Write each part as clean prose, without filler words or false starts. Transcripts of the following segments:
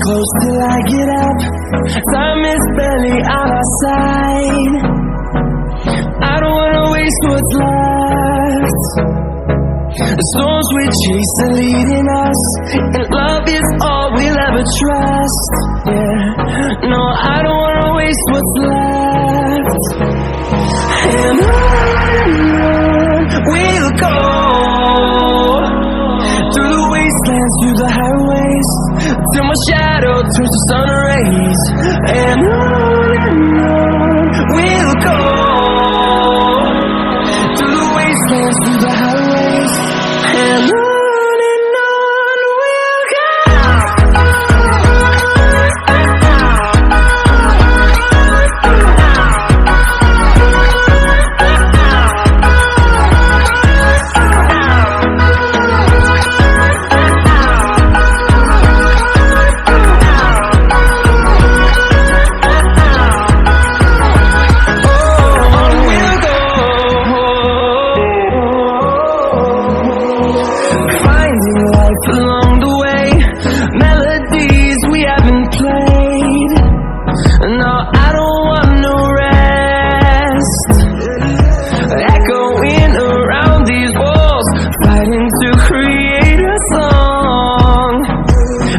close till I get up. Time is barely on our side. I don't wanna waste what's left. The storms we chase are leading us, and love is all we'll ever trust. Yeah, no, I don't wanna waste what's left. And on we'll go, through the wastelands, through the highways, till my shadow turns to sun rays. And on we'll go, through the wastelands, through the highways, and on we'll go. Along the way, melodies we haven't played. No, I don't want no rest. Echoing around these walls, fighting to create a song.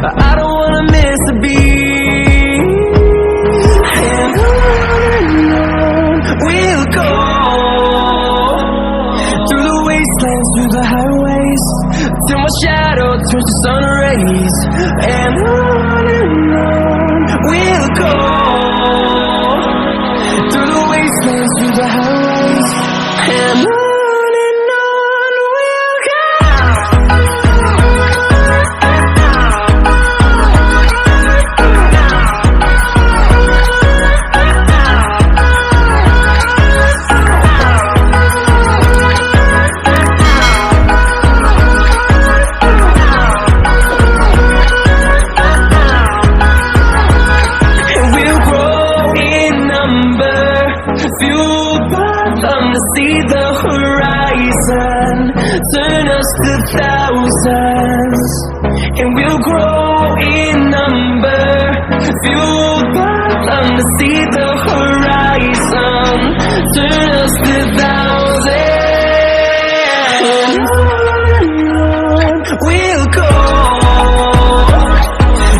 I don't wanna miss a beat. And on we'll go, through the wastelands, through the highways, till my shadow turns to sun rays. And on we'll go, through the wastelands, through the highways, and on we'll go. Fueled by them to see the horizon, turn us to thousands, and we'll grow in number. Fueled by them to see the horizon, turn us to thousands. And on we'll go,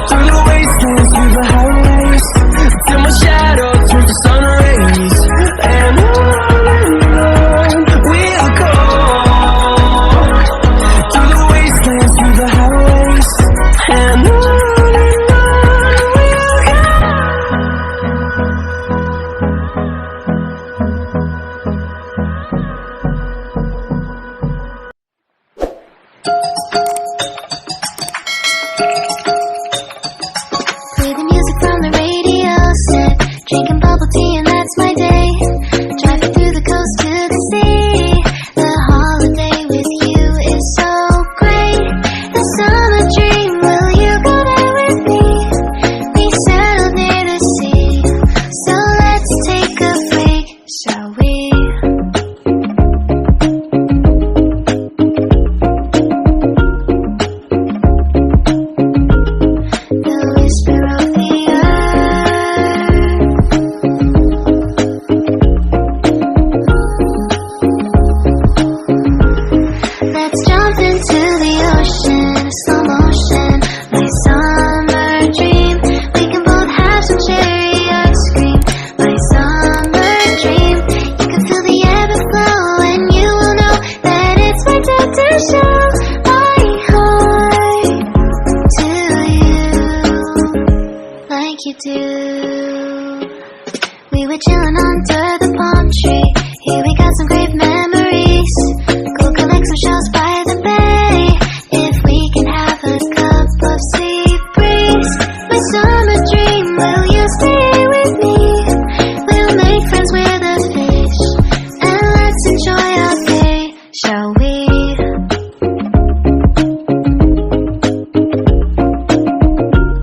through the wastelands, through the highways, till my shadow turns to sun rays. And on we'll go, through the wastelands, through the highways, and on we'll go. Play the music from the radio set, drinking bubble tea and that's my day. Driving through the coast to the sea, the holiday with you is so great. The summer dream, will you go there with me? We settled near the sea, so let's take a break, shall we? The whisper of the let's jump into the ocean, slow motion, my summer dream. We can both have some cherry ice cream, my summer dream. You can feel the ebb and flow, and you will know that it's my time to show my heart to you, like you do. We were chilling under the palm tree,